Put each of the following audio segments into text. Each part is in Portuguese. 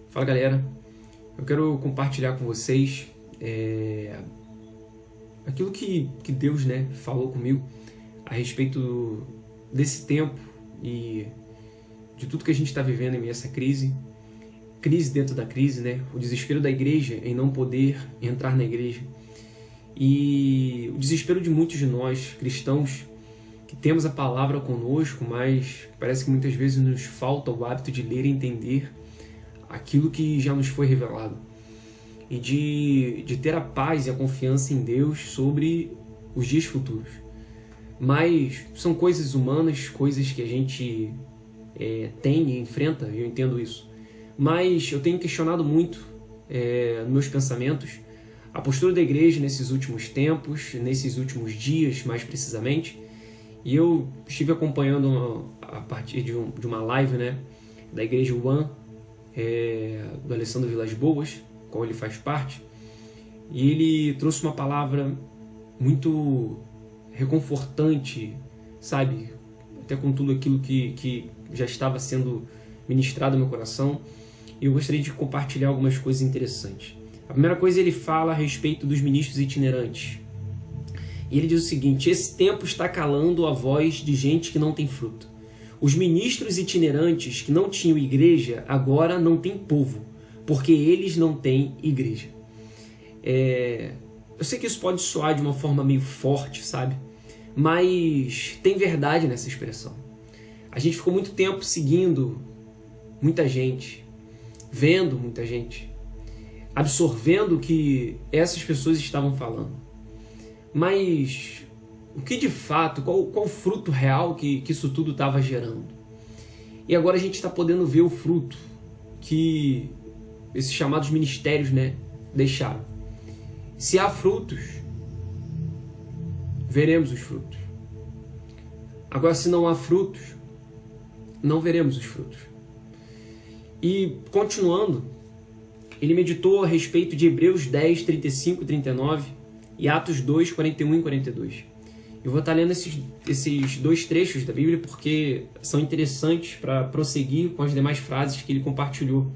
Fala galera, eu quero compartilhar com vocês aquilo que Deus falou comigo a respeito desse tempo e de tudo que a gente está vivendo em meio a essa crise dentro da crise, o desespero da igreja em não poder entrar na igreja e o desespero de muitos de nós cristãos que temos a palavra conosco, mas parece que muitas vezes nos falta o hábito de ler e entender aquilo que já nos foi revelado e de ter a paz e a confiança em Deus sobre os dias futuros. Mas são coisas humanas, coisas que a gente tem e enfrenta, eu entendo isso. Mas eu tenho questionado muito nos meus pensamentos a postura da igreja nesses últimos tempos, nesses últimos dias mais precisamente. E eu estive acompanhando a partir de uma live da igreja One, do Alessandro Vilas Boas, qual ele faz parte, e ele trouxe uma palavra muito reconfortante, sabe, até com tudo aquilo que já estava sendo ministrado no meu coração, e eu gostaria de compartilhar algumas coisas interessantes. A primeira coisa, ele fala a respeito dos ministros itinerantes, e ele diz o seguinte: esse tempo está calando a voz de gente que não tem fruto. Os ministros itinerantes que não tinham igreja, agora não têm povo, porque eles não têm igreja. Eu sei que isso pode soar de uma forma meio forte, sabe? Mas tem verdade nessa expressão. A gente ficou muito tempo seguindo muita gente, vendo muita gente, absorvendo o que essas pessoas estavam falando. Mas o que de fato, qual o fruto real que isso tudo estava gerando? E agora a gente está podendo ver o fruto que esses chamados ministérios deixaram. Se há frutos, veremos os frutos. Agora, se não há frutos, não veremos os frutos. E continuando, ele meditou a respeito de Hebreus 10, 35 e 39 e Atos 2, 41 e 42. Eu vou estar lendo esses dois trechos da Bíblia porque são interessantes para prosseguir com as demais frases que ele compartilhou.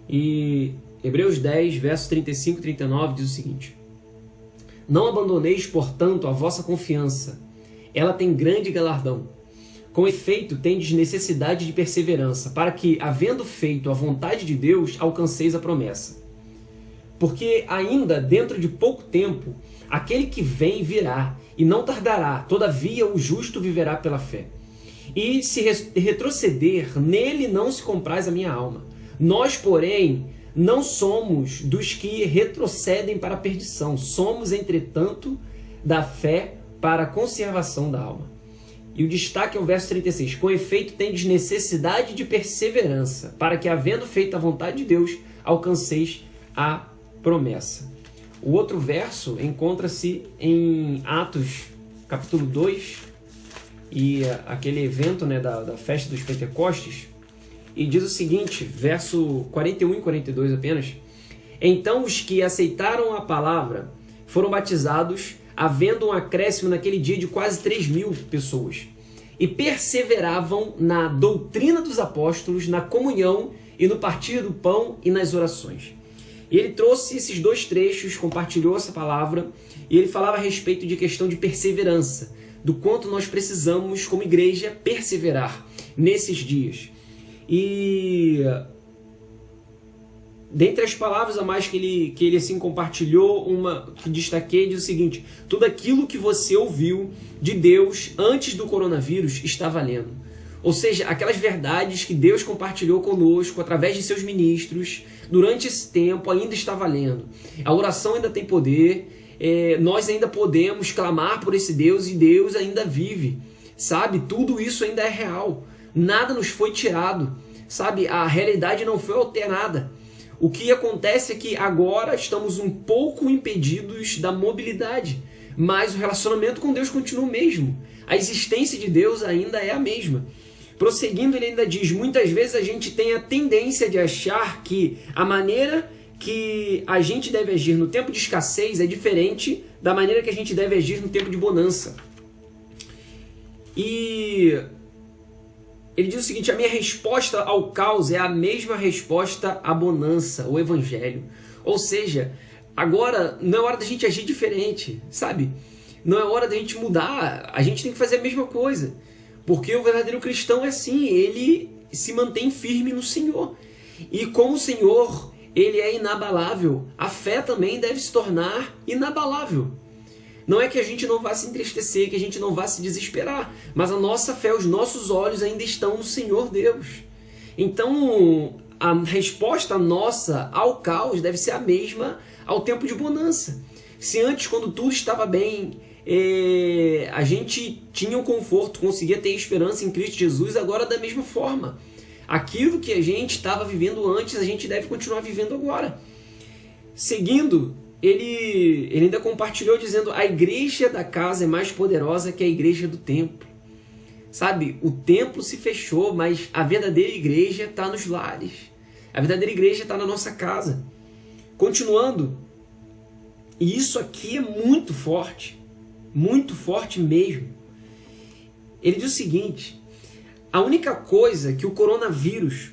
E Hebreus 10, versos 35 e 39 diz o seguinte: não abandoneis, portanto, a vossa confiança. Ela tem grande galardão. Com efeito, tendes necessidade de perseverança, para que, havendo feito a vontade de Deus, alcanceis a promessa. Porque ainda dentro de pouco tempo, aquele que vem virá, e não tardará, todavia o justo viverá pela fé. E se retroceder, nele não se compraz a minha alma. Nós, porém, não somos dos que retrocedem para a perdição, somos, entretanto, da fé para a conservação da alma. E o destaque é o verso 36. Com efeito, tendes necessidade de perseverança, para que, havendo feito a vontade de Deus, alcanceis a promessa. O outro verso encontra-se em Atos, capítulo 2, e aquele evento da festa dos Pentecostes, e diz o seguinte, verso 41 e 42 apenas: então os que aceitaram a palavra foram batizados, havendo um acréscimo naquele dia de quase 3.000 pessoas, e perseveravam na doutrina dos apóstolos, na comunhão e no partir do pão e nas orações. E ele trouxe esses dois trechos, compartilhou essa palavra, e ele falava a respeito de questão de perseverança, do quanto nós precisamos, como igreja, perseverar nesses dias. E dentre as palavras a mais que ele assim compartilhou, uma que destaquei, diz o seguinte: tudo aquilo que você ouviu de Deus antes do coronavírus está valendo. Ou seja, aquelas verdades que Deus compartilhou conosco através de seus ministros durante esse tempo ainda está valendo. A oração ainda tem poder, nós ainda podemos clamar por esse Deus e Deus ainda vive, sabe? Tudo isso ainda é real, nada nos foi tirado, sabe? A realidade não foi alterada. O que acontece é que agora estamos um pouco impedidos da mobilidade, mas o relacionamento com Deus continua o mesmo. A existência de Deus ainda é a mesma. Prosseguindo, ele ainda diz: muitas vezes a gente tem a tendência de achar que a maneira que a gente deve agir no tempo de escassez é diferente da maneira que a gente deve agir no tempo de bonança. E ele diz o seguinte: a minha resposta ao caos é a mesma resposta à bonança, o evangelho. Ou seja, agora não é hora da gente agir diferente, sabe? Não é hora da gente mudar, a gente tem que fazer a mesma coisa. Porque o verdadeiro cristão é assim, ele se mantém firme no Senhor. E como o Senhor, ele é inabalável, a fé também deve se tornar inabalável. Não é que a gente não vá se entristecer, que a gente não vá se desesperar, mas a nossa fé, os nossos olhos ainda estão no Senhor Deus. Então, a resposta nossa ao caos deve ser a mesma ao tempo de bonança. Se antes, quando tudo estava bem, a gente tinha o conforto, conseguia ter esperança em Cristo Jesus, agora da mesma forma. Aquilo que a gente estava vivendo antes, a gente deve continuar vivendo agora. Seguindo, ele ainda compartilhou dizendo: a igreja da casa é mais poderosa que a igreja do templo. Sabe, o templo se fechou, mas a verdadeira igreja está nos lares. A verdadeira igreja está na nossa casa. Continuando, e isso aqui é muito forte mesmo. Ele diz o seguinte: a única coisa que o coronavírus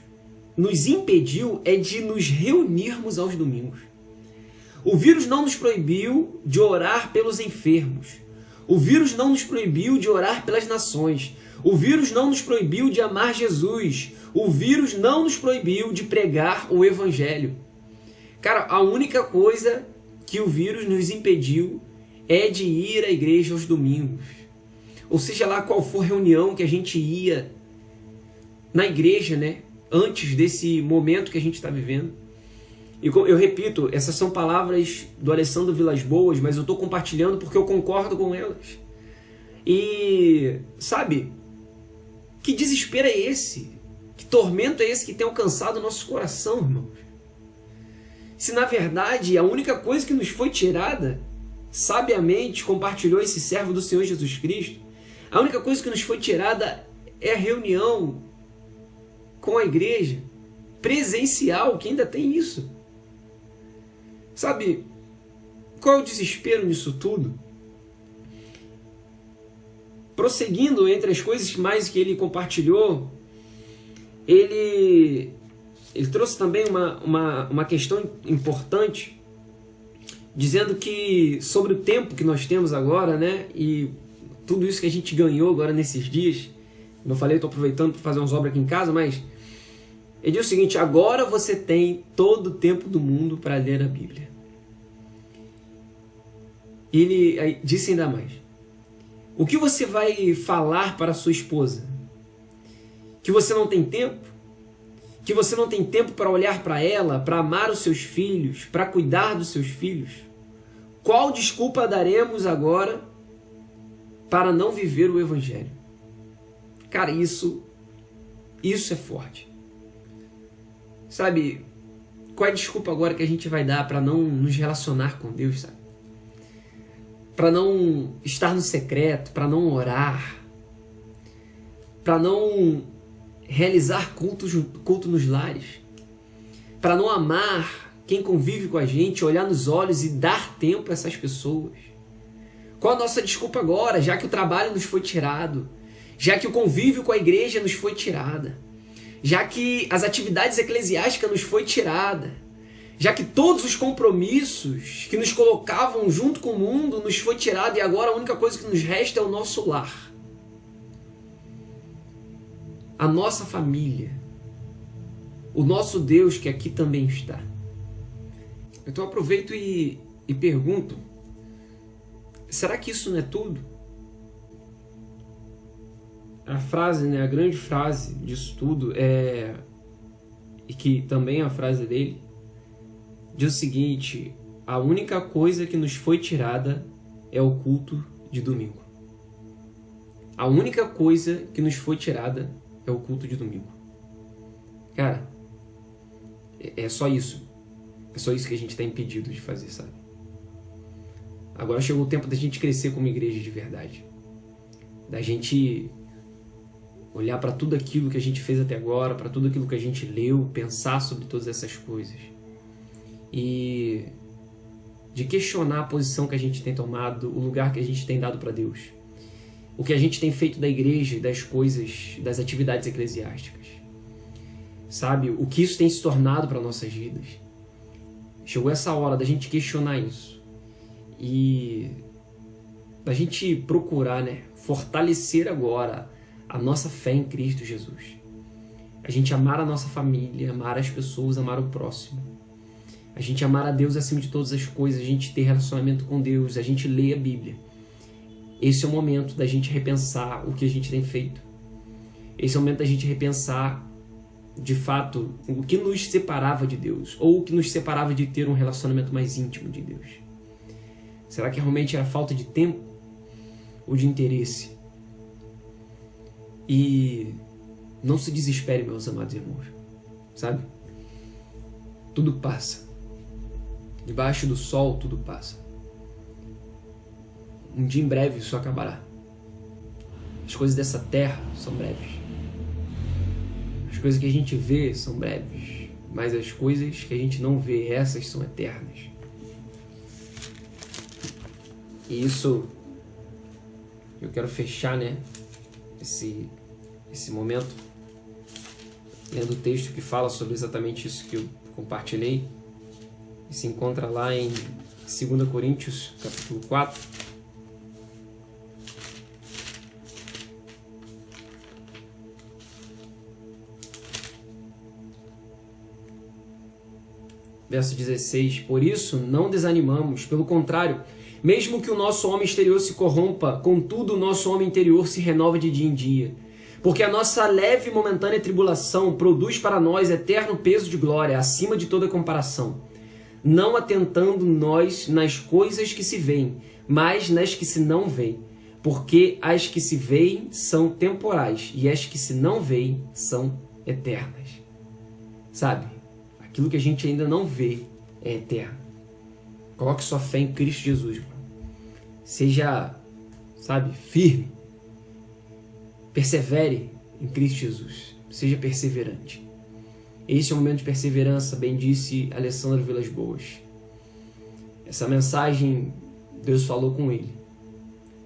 nos impediu é de nos reunirmos aos domingos. O vírus não nos proibiu de orar pelos enfermos. O vírus não nos proibiu de orar pelas nações. O vírus não nos proibiu de amar Jesus. O vírus não nos proibiu de pregar o evangelho. Cara, a única coisa que o vírus nos impediu é de ir à igreja aos domingos. Ou seja lá qual for a reunião que a gente ia na igreja, né? Antes desse momento que a gente está vivendo. E eu repito, essas são palavras do Alessandro Vilas Boas, mas eu estou compartilhando porque eu concordo com elas. E, sabe, que desespero é esse? Que tormento é esse que tem alcançado o nosso coração, irmãos? Se na verdade a única coisa que nos foi tirada, sabiamente compartilhou esse servo do Senhor Jesus Cristo, a única coisa que nos foi tirada é a reunião com a igreja presencial, que ainda tem isso. Sabe, qual é o desespero nisso tudo? Prosseguindo entre as coisas mais que ele compartilhou, ele trouxe também uma questão importante, dizendo que sobre o tempo que nós temos agora, né, e tudo isso que a gente ganhou agora nesses dias, como eu falei, eu estou aproveitando para fazer umas obras aqui em casa, mas ele diz o seguinte: agora você tem todo o tempo do mundo para ler a Bíblia. Ele disse ainda mais: o que você vai falar para a sua esposa? Que você não tem tempo? Que você não tem tempo para olhar para ela, para amar os seus filhos, para cuidar dos seus filhos? Qual desculpa daremos agora para não viver o Evangelho? Cara, isso é forte. Sabe, qual é a desculpa agora que a gente vai dar para não nos relacionar com Deus, sabe? Para não estar no secreto, para não orar, para não realizar culto nos lares, para não amar quem convive com a gente, olhar nos olhos e dar tempo a essas pessoas. Qual a nossa desculpa agora, já que o trabalho nos foi tirado, já que o convívio com a igreja nos foi tirada, já que as atividades eclesiásticas nos foi tirada, já que todos os compromissos que nos colocavam junto com o mundo nos foi tirado e agora a única coisa que nos resta é o nosso lar, a nossa família, o nosso Deus que aqui também está. Então aproveito e pergunto: será que isso não é tudo? A frase, né, a grande frase disso tudo e que também é a frase dele, diz o seguinte: a única coisa que nos foi tirada é o culto de domingo. A única coisa que nos foi tirada é o culto de domingo. Cara, é só isso. É só isso que a gente está impedido de fazer, sabe? Agora chegou o tempo da gente crescer como igreja de verdade. Da gente olhar para tudo aquilo que a gente fez até agora, para tudo aquilo que a gente leu, pensar sobre todas essas coisas. E de questionar a posição que a gente tem tomado, o lugar que a gente tem dado para Deus. o que a gente tem feito da igreja e das coisas, das atividades eclesiásticas. Sabe? O que isso tem se tornado para nossas vidas. Chegou essa hora da gente questionar isso. E da gente procurar, né, fortalecer agora a nossa fé em Cristo Jesus. A gente amar a nossa família, amar as pessoas, amar o próximo. A gente amar a Deus acima de todas as coisas, a gente ter relacionamento com Deus, a gente ler a Bíblia. Esse é o momento da gente repensar o que a gente tem feito. Esse é o momento da gente repensar, de fato, o que nos separava de Deus, ou o que nos separava de ter um relacionamento mais íntimo de Deus. Será que realmente era falta de tempo ou de interesse? E não se desespere, meus amados irmãos, sabe? Tudo passa. Debaixo do sol, tudo passa. Um dia em breve isso acabará. As coisas dessa terra são breves. As coisas que a gente vê são breves. Mas as coisas que a gente não vê, essas são eternas. E isso, eu quero fechar, né, esse momento, lendo o texto que fala sobre exatamente isso que eu compartilhei. E se encontra lá em 2 Coríntios, capítulo 4. Verso 16. Por isso, não desanimamos, pelo contrário, mesmo que o nosso homem exterior se corrompa, contudo o nosso homem interior se renova de dia em dia. Porque a nossa leve e momentânea tribulação produz para nós eterno peso de glória, acima de toda comparação. Não atentando nós nas coisas que se veem, mas nas que se não veem. Porque as que se veem são temporais, e as que se não veem são eternas. Sabe? Aquilo que a gente ainda não vê é eterno. Coloque sua fé em Cristo Jesus, mano. Seja, sabe, firme. Persevere em Cristo Jesus. Seja perseverante. Esse é um momento de perseverança, bem disse Alessandro Vilas Boas. Essa mensagem, Deus falou com ele.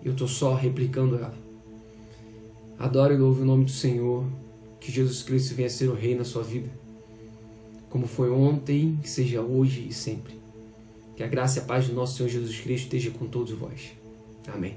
Eu estou só replicando ela. Adoro e louvo o nome do Senhor. Que Jesus Cristo venha ser o Rei na sua vida. Como foi ontem, que seja hoje e sempre. Que a graça e a paz do nosso Senhor Jesus Cristo esteja com todos vós. Amém.